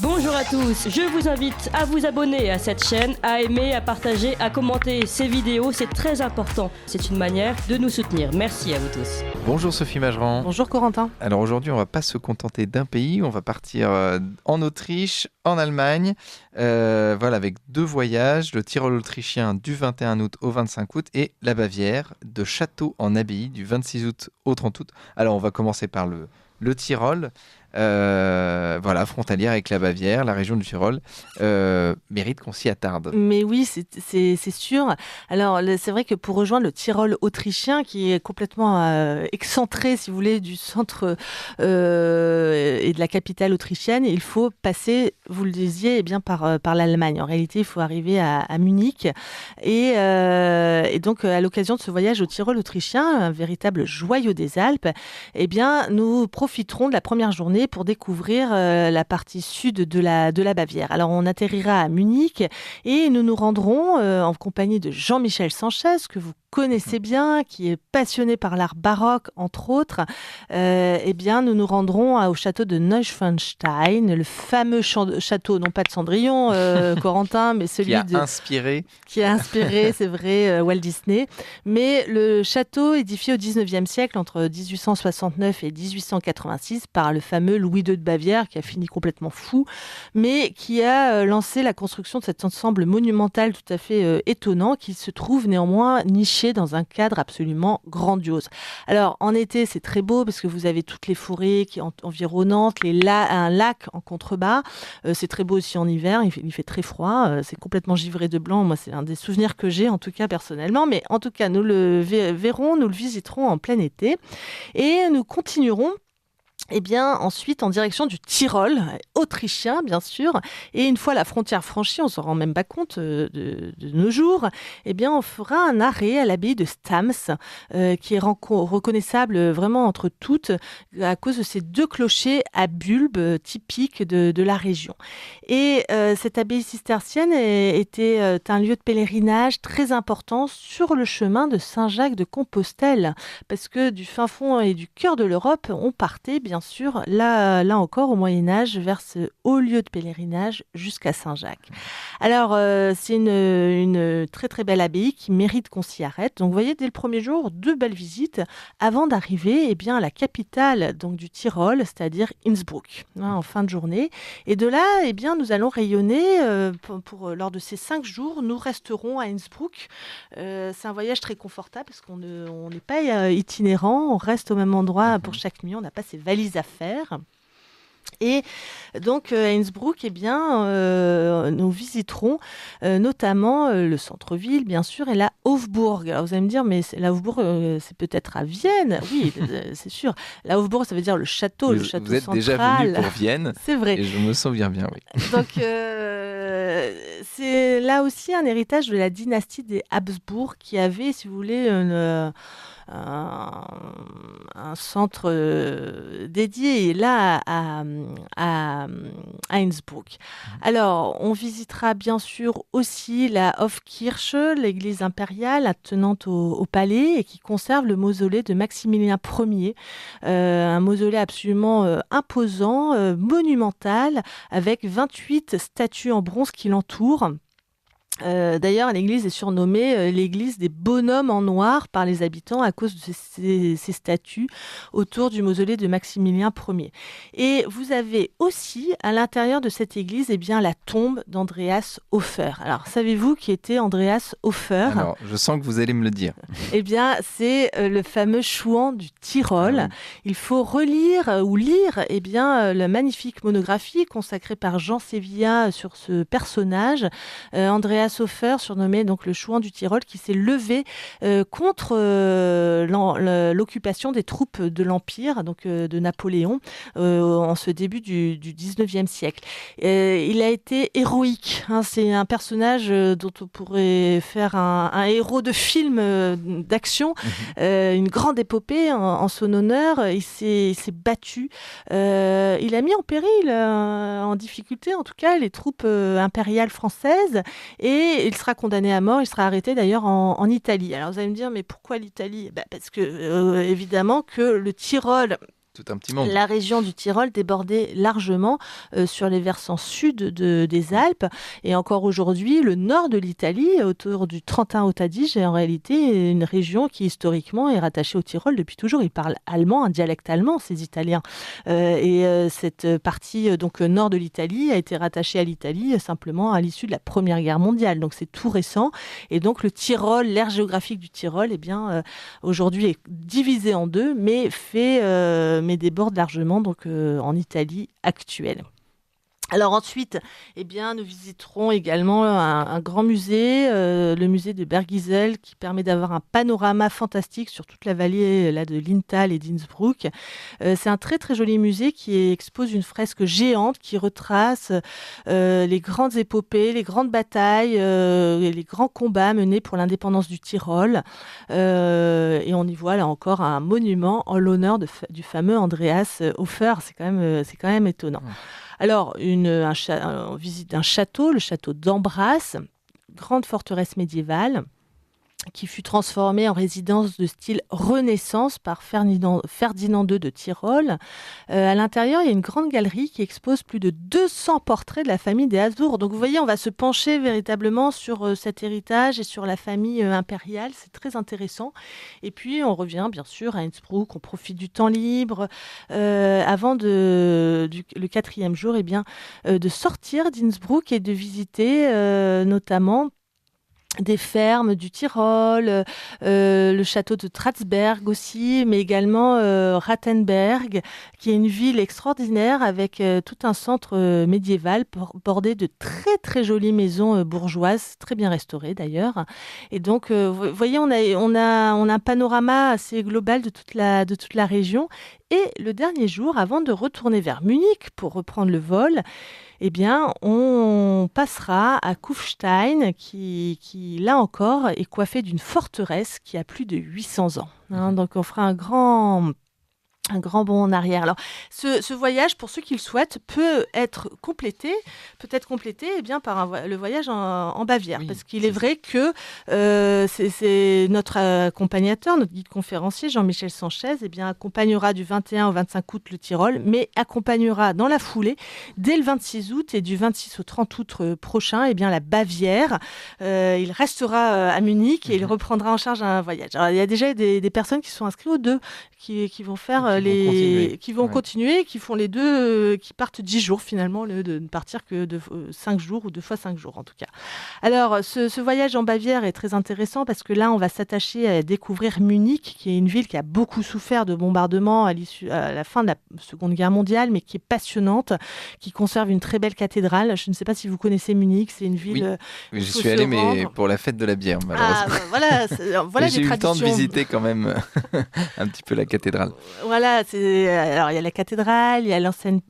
Bonjour à tous, je vous invite à vous abonner à cette chaîne, à aimer, à partager, à commenter ces vidéos, c'est très important. C'est une manière de nous soutenir. Merci à vous tous. Bonjour Sophie Mageran. Bonjour Corentin. Alors aujourd'hui, on va pas se contenter d'un pays, on va partir en Autriche, en Allemagne, voilà, avec 2 voyages, le Tyrol autrichien du 21 août au 25 août et la Bavière de Château en Abbaye du 26 août au 30 août. Alors on va commencer par le Tyrol. Voilà, frontalière avec la Bavière, la région du Tyrol, mérite qu'on s'y attarde. Mais oui, c'est sûr. Alors, c'est vrai que pour rejoindre le Tyrol autrichien, qui est complètement excentré, si vous voulez, du centre et de la capitale autrichienne, il faut passer, vous le disiez, par l'Allemagne. En réalité, il faut arriver à Munich. Et donc, à l'occasion de ce voyage au Tyrol autrichien, un véritable joyau des Alpes, eh bien, nous profiterons de la première journée pour découvrir la partie sud de la Bavière. Alors, on atterrira à Munich et nous nous rendrons en compagnie de Jean-Michel Sanchez, que vous connaissez bien, qui est passionné par l'art baroque, entre autres. Eh bien, nous nous rendrons au château de Neuschwanstein, le fameux château, non pas de Cendrillon, Corentin, mais celui qui a inspiré, c'est vrai, Walt Disney. Mais le château édifié au 19e siècle, entre 1869 et 1886, par le fameux Louis II de Bavière, qui a fini complètement fou, mais qui a lancé la construction de cet ensemble monumental tout à fait étonnant, qui se trouve néanmoins niché dans un cadre absolument grandiose. Alors, en été, c'est très beau, parce que vous avez toutes les forêts environnantes, un lac en contrebas. C'est très beau aussi en hiver, il fait très froid, c'est complètement givré de blanc. Moi, c'est un des souvenirs que j'ai, en tout cas personnellement, mais en tout cas, nous le verrons, nous le visiterons en plein été, et nous continuerons ensuite en direction du Tyrol, autrichien bien sûr, et une fois la frontière franchie, on s'en rend même pas compte de nos jours, on fera un arrêt à l'abbaye de Stams, qui est reconnaissable vraiment entre toutes à cause de ces 2 clochers à bulbes typiques de la région. Et cette abbaye cistercienne était un lieu de pèlerinage très important sur le chemin de Saint-Jacques de Compostelle, parce que du fin fond et du cœur de l'Europe, on partait bien sûr, là encore au Moyen-Âge, vers ce haut lieu de pèlerinage jusqu'à Saint-Jacques. Alors, c'est une très très belle abbaye qui mérite qu'on s'y arrête. Donc, vous voyez, dès le premier jour, 2 belles visites avant d'arriver à la capitale donc, du Tyrol, c'est-à-dire Innsbruck, en fin de journée. Et de là, nous allons rayonner lors de ces 5 jours. Nous resterons à Innsbruck. C'est un voyage très confortable parce qu'on n'est pas itinérant. On reste au même endroit pour chaque nuit. On n'a pas ses valises à faire. Et donc à Innsbruck, nous visiterons notamment le centre-ville, bien sûr, et la Hofburg. Alors vous allez me dire, mais la Hofburg, c'est peut-être à Vienne. Oui, c'est sûr. La Hofburg, ça veut dire le château central. Vous êtes déjà venu pour Vienne. C'est vrai. Et je me souviens bien, oui. Donc c'est là aussi un héritage de la dynastie des Habsbourg qui avait, si vous voulez, un centre dédié là à Innsbruck. Alors, on visitera bien sûr aussi la Hofkirche, l'église impériale attenante au palais et qui conserve le mausolée de Maximilien Ier, un mausolée absolument imposant, monumental, avec 28 statues en bronze qui l'entourent. D'ailleurs, l'église est surnommée l'église des bonhommes en noir par les habitants à cause de ces statues autour du mausolée de Maximilien Ier. Et vous avez aussi à l'intérieur de cette église la tombe d'Andreas Hofer. Alors, savez-vous qui était Andreas Hofer ? Alors, je sens que vous allez me le dire. C'est le fameux chouan du Tyrol. Il faut relire ou lire la magnifique monographie consacrée par Jean Sévilla sur ce personnage, Andreas Hofer, surnommé donc le chouan du Tyrol, qui s'est levé contre l'occupation des troupes de l'Empire, donc de Napoléon, en ce début du 19e siècle. Il a été héroïque. C'est un personnage dont on pourrait faire un héros de film d'action, une grande épopée en son honneur. Il s'est battu. Il a mis en péril, en difficulté en tout cas, les troupes impériales françaises, et il sera condamné à mort. Il sera arrêté d'ailleurs en Italie. Alors vous allez me dire, mais pourquoi l'Italie ? Parce que évidemment que le Tyrol tout un petit monde. La région du Tyrol débordait largement sur les versants sud des Alpes. Et encore aujourd'hui, le nord de l'Italie, autour du Trentin-Haut-Adige, est en réalité une région qui historiquement est rattachée au Tyrol depuis toujours. Ils parlent allemand, un dialecte allemand, ces Italiens. Cette partie donc nord de l'Italie a été rattachée à l'Italie simplement à l'issue de la Première Guerre mondiale. Donc c'est tout récent. Et donc le Tyrol, l'aire géographique du Tyrol, aujourd'hui est divisé en deux, mais déborde largement donc, en Italie actuelle. Alors ensuite, nous visiterons également un grand musée, le musée de Bergisel, qui permet d'avoir un panorama fantastique sur toute la vallée de Linthal et d'Innsbruck. C'est un très très joli musée qui expose une fresque géante qui retrace les grandes épopées, les grandes batailles, les grands combats menés pour l'indépendance du Tyrol. Et on y voit là encore un monument en l'honneur du fameux Andreas Hofer. C'est quand même étonnant. Alors, on visite un château, le château d'Ambras, grande forteresse médiévale, qui fut transformée en résidence de style Renaissance par Ferdinand II de Tyrol. À l'intérieur, il y a une grande galerie qui expose plus de 200 portraits de la famille des Habsbourg. Donc vous voyez, on va se pencher véritablement sur cet héritage et sur la famille impériale. C'est très intéressant. Et puis, on revient bien sûr à Innsbruck, on profite du temps libre avant le 4e jour de sortir d'Innsbruck et de visiter notamment des fermes du Tyrol, le château de Tratsberg aussi, mais également Rattenberg, qui est une ville extraordinaire avec tout un centre médiéval bordé de très très jolies maisons bourgeoises, très bien restaurées d'ailleurs. Et donc, vous voyez, on a un panorama assez global de toute la région. Et le dernier jour, avant de retourner vers Munich pour reprendre le vol, on passera à Kufstein, qui là encore, est coiffé d'une forteresse qui a plus de 800 ans. Donc, on fera un grand bond en arrière. Alors, ce voyage, pour ceux qui le souhaitent, peut être complété par le voyage en Bavière. Oui, parce qu'il est vrai que c'est notre accompagnateur, notre guide conférencier, Jean-Michel Sanchez, accompagnera du 21 au 25 août le Tyrol, mais accompagnera dans la foulée, dès le 26 août et du 26 au 30 août prochain, la Bavière. Il restera à Munich et il reprendra en charge un voyage. Alors, il y a déjà des personnes qui sont inscrites aux deux, qui vont faire qui vont continuer, qui font les deux, qui partent 10 jours finalement, de ne partir que de 5 jours ou 2 fois 5 jours en tout cas. Alors, ce voyage en Bavière est très intéressant parce que là, on va s'attacher à découvrir Munich, qui est une ville qui a beaucoup souffert de bombardements à la fin de la Seconde Guerre mondiale, mais qui est passionnante, qui conserve une très belle cathédrale. Je ne sais pas si vous connaissez Munich, c'est une ville... Oui, j'y suis allé, mais pour la fête de la bière, malheureusement. Voilà j'ai eu le temps de visiter quand même un petit peu la cathédrale. Voilà, alors il y a la cathédrale, il y a l'ancienne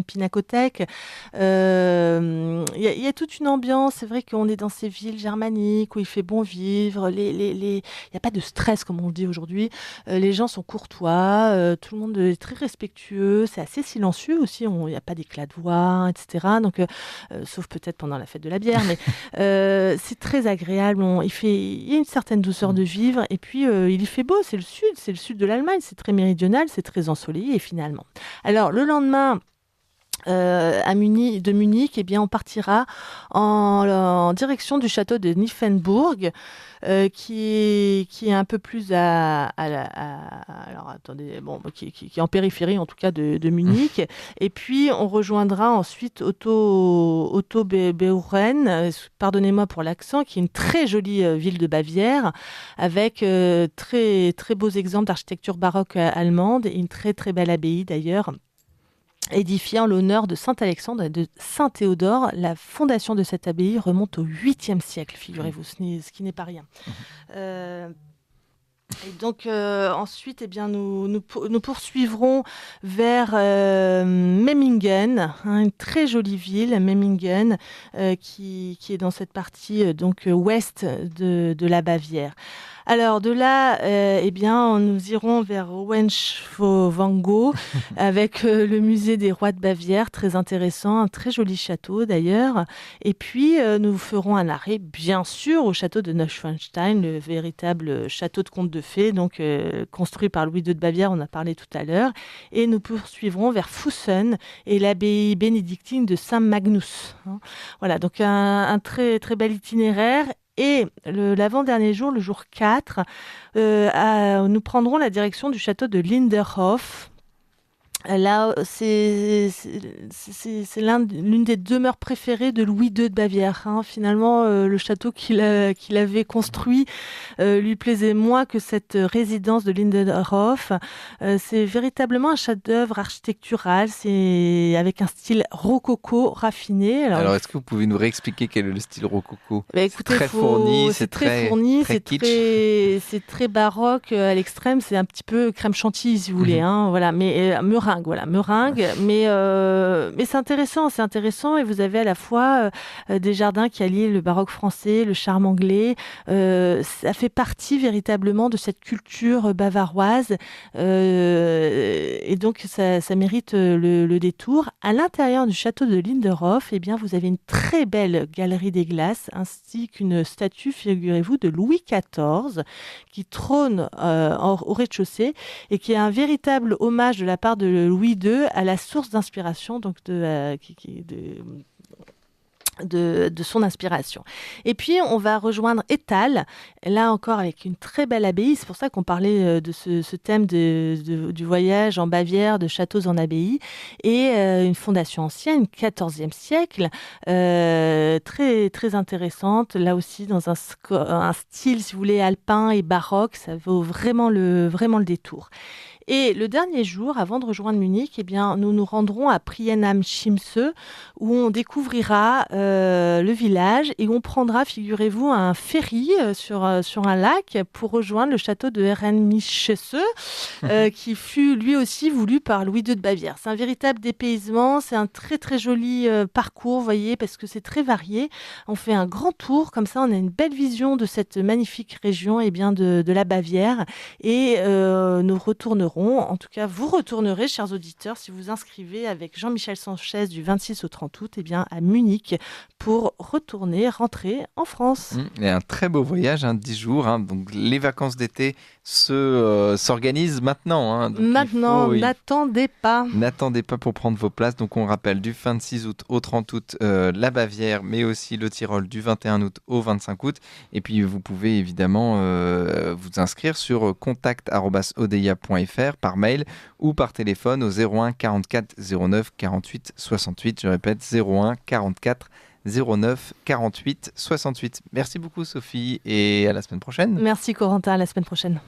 pinacothèque, il y a toute une ambiance. C'est vrai qu'on est dans ces villes germaniques où il fait bon vivre, il n'y a pas de stress comme on le dit aujourd'hui, les gens sont courtois, tout le monde est très respectueux, c'est assez silencieux aussi, il n'y a pas d'éclat de voix, etc. Donc, sauf peut-être pendant la fête de la bière, mais c'est très agréable, il y a une certaine douceur de vivre, et puis il y fait beau, c'est le sud de l'Allemagne, c'est très méridional, c'est très ensoleillé, et finalement. Alors, le lendemain, de Munich, on partira en direction du château de Nymphenburg, qui est un peu plus qui est en périphérie en tout cas de Munich. Et puis on rejoindra ensuite Otto Beuren, pardonnez-moi pour l'accent, qui est une très jolie ville de Bavière avec très très beaux exemples d'architecture baroque allemande et une très très belle abbaye d'ailleurs, édifiée en l'honneur de Saint-Alexandre et de Saint-Théodore. La fondation de cette abbaye remonte au 8e siècle, figurez-vous, ce qui n'est pas rien. Et donc ensuite, nous poursuivrons vers Memmingen, une très jolie ville, Memmingen, qui est dans cette partie ouest de la Bavière. Alors de là, nous irons vers Hohenschwangau avec le musée des rois de Bavière, très intéressant, un très joli château d'ailleurs. Et puis nous ferons un arrêt, bien sûr, au château de Neuschwanstein, le véritable château de conte de fées, donc construit par Louis II de Bavière, on a parlé tout à l'heure. Et nous poursuivrons vers Fussen et l'abbaye bénédictine de Saint-Magnus. Voilà, donc un très très bel itinéraire. Et l'avant-dernier jour, le jour 4, nous prendrons la direction du château de Linderhof. Là, c'est l'une des demeures préférées de Louis II de Bavière. Finalement, le château qu'il avait construit lui plaisait moins que cette résidence de Lindenhof. C'est véritablement un chef-d'œuvre architectural. C'est avec un style rococo raffiné. Alors, est-ce que vous pouvez nous réexpliquer quel est le style rococo? Écoutez, c'est très fourni, c'est très baroque à l'extrême. C'est un petit peu crème chantilly, si vous voulez. Voilà, mais meringue, mais c'est intéressant et vous avez à la fois des jardins qui allient le baroque français, le charme anglais. Ça fait partie véritablement de cette culture bavaroise et donc ça mérite le détour. À l'intérieur du château de Linderhof, vous avez une très belle galerie des glaces ainsi qu'une statue, figurez-vous, de Louis XIV qui trône au rez-de-chaussée et qui est un véritable hommage de la part de Louis II à la source d'inspiration donc de son inspiration. Et puis, on va rejoindre Étal, là encore avec une très belle abbaye. C'est pour ça qu'on parlait de ce thème du voyage en Bavière, de châteaux en abbaye, et une fondation ancienne, 14e siècle, très, très intéressante, là aussi dans un style, si vous voulez, alpin et baroque. Ça vaut vraiment le détour. Et le dernier jour, avant de rejoindre Munich, nous nous rendrons à Prienheim-Chiemsee, où on découvrira le village et on prendra, figurez-vous, un ferry sur un lac pour rejoindre le château de Herrenchiemsee, qui fut lui aussi voulu par Louis II de Bavière. C'est un véritable dépaysement, c'est un très très joli parcours, vous voyez, parce que c'est très varié. On fait un grand tour, comme ça on a une belle vision de cette magnifique région de la Bavière et nous retournerons. En tout cas, vous retournerez, chers auditeurs, si vous inscrivez avec Jean-Michel Sanchez du 26 au 30 août à Munich pour rentrer en France. Et un très beau voyage, 10 jours. Donc les vacances d'été s'organisent maintenant. N'attendez pas. N'attendez pas pour prendre vos places. Donc on rappelle du 26 août au 30 août la Bavière, mais aussi le Tyrol du 21 août au 25 août. Et puis vous pouvez évidemment vous inscrire sur contact@odeia.fr par mail ou par téléphone au 01 44 09 48 68. Je répète, 01 44 09 48 68. Merci beaucoup Sophie et à la semaine prochaine. Merci Corentin, à la semaine prochaine.